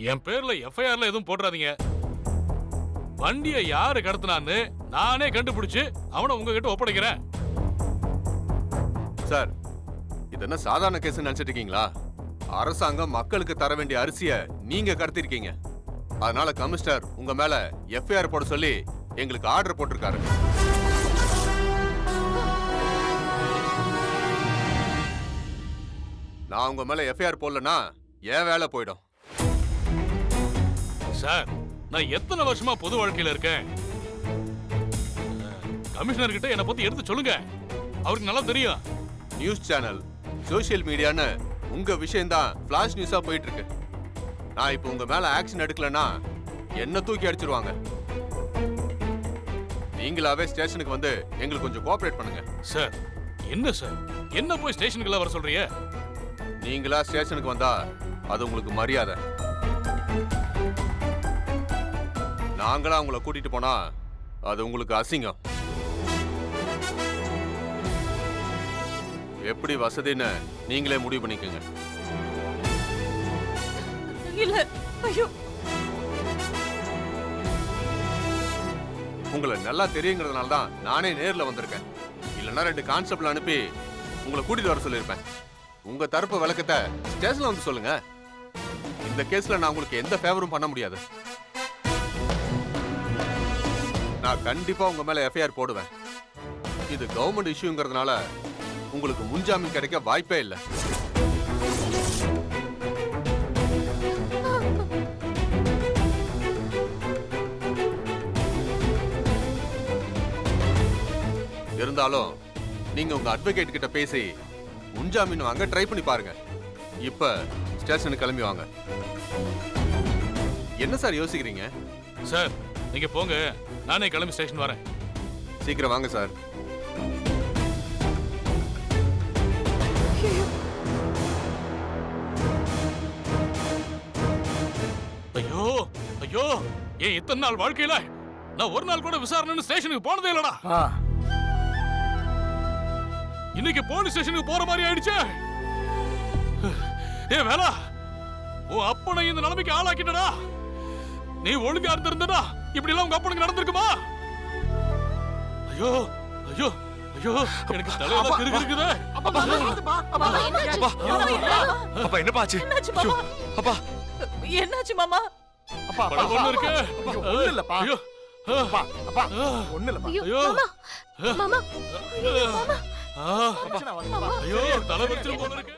என் பேர்ல எஃப்ஐஆர்ல எதுவும் போட்டுறாதீங்க. வண்டியை யாரு கடத்தினான்னு நானே கண்டுபிடிச்சு அவனை உங்ககிட்ட ஒப்படைக்கிறேன். சார், இது என்ன சாதாரண கேஸ் நினைச்சிட்டு இருக்கீங்களா? அரசாங்கம் மக்களுக்கு தர வேண்டிய அரிசியை நீங்க கடத்திருக்கீங்க. அதனால கமிஷனர் உங்க மேல எஃப்ஐஆர் போட சொல்லி எங்களுக்கு ஆர்டர் போட்டிருக்காரு. நான் உங்க மேல எஃப்ஐஆர் போடலன்னா என் வேலை போயிடும். சார், நான் எத்தனை வருஷமா பொது வாழ்க்கையில இருக்கேன். கமிஷனர் கிட்ட என்ன பத்தி எடுத்து சொல்லுங்க. அவருக்கு நல்லா தெரியும். நியூஸ் சேனல், சோசியல் மீடியான்னு உங்க விஷயம் தான் பிளாஷ் நியூஸா போயிட்டு இருக்கு. நான் இப்ப உங்க மேல ஆக்ஷன் எடுக்கலன்னா என்ன தூக்கி அடிச்சிருவாங்க. நீங்களாவே ஸ்டேஷனுக்கு வந்து எங்களுக்கு கொஞ்சம் கோஆபரேட் பண்ணுங்க. சார், என்ன சார், என்ன போய் ஸ்டேஷனுக்கு வர சொல்றீங்க? நீங்களா ஸ்டேஷனுக்கு வந்தா அது உங்களுக்கு மரியாதை. நாங்களா உங்களை கூட்டிட்டு போனா அது உங்களுக்கு அசிங்கம். எப்படி வசதின்னு நீங்களே முடிவு பண்ணிக்கோங்க. இல்ல, ஐயோ, உங்களை நல்லா தெரியுங்கிறதுனால தான் நானே நேர்ல வந்திருக்கேன். இல்லைன்னா 2 கான்ஸ்டபிள் அனுப்பி உங்களை கூட்டிட்டு வர சொல்லியிருப்பேன். உங்க தரப்பு விளக்கத்தை ஸ்டேஷன்ல வந்து சொல்லுங்க. இந்த கேஸ்ல நான் உங்களுக்கு எந்த ஃபேவரும் பண்ண முடியாது. நான் கண்டிப்பா உங்க மேல எஃப்ஐஆர் போடுவேன். இது கவர்மெண்ட் இஷ்யூங்கிறதுனால உங்களுக்கு முன்ஜாமீன் கிடைக்க வாய்ப்பே இல்லை. இருந்தாலும் நீங்க உங்க அட்வொகேட் கிட்ட பேசி முன்ஜாமீன் வாங்க ட்ரை பண்ணி பாருங்க. இப்ப ஸ்டேஷனுக்கு கிளம்பி வாங்க. என்ன சார் யோசிக்கிறீங்க? சார், நீங்க போங்க, நானே கிளம்பி ஸ்டேஷன் வரேன். சீக்கிரம் வாங்க சார். ஐயோ ஐயோ, ஏன் இத்தனை நாள் வாழ்க்கையில நான் ஒரு நாள் கூட விசாரணை ஸ்டேஷனுக்கு போனதே இல்லடா. இன்னைக்கு போலீஸ் ஸ்டேஷனுக்கு போற மாதிரி ஆயிடுச்சு. ஏ வேலா, உன் அப்பனை இந்த நிலைமைக்கு ஆளாக்கிட்டடா. நீ ஒழுங்கா இருந்திருந்தா இப்படி எல்லாம் உங்க அப்பனுக்கு நடந்திருக்குமா? ஐயோ ஐயோ ஐயோ, எனக்கு தலையில கிறுகிறுக்குதே. அப்பா என்னப்பா ஆச்சு? என்னாச்சு மாமா? அப்பா என்னாச்சு மாமா? அப்பா பல பொண்ணு இருக்கு. ஒண்ணு இல்லப்பா. ஐயோ அப்பா அப்பா ஒண்ணு இல்லப்பா. ஐயோ மாமா, ஐயோ, மாமா, ஐயோ, தலை வச்சிரும் போல இருக்கு.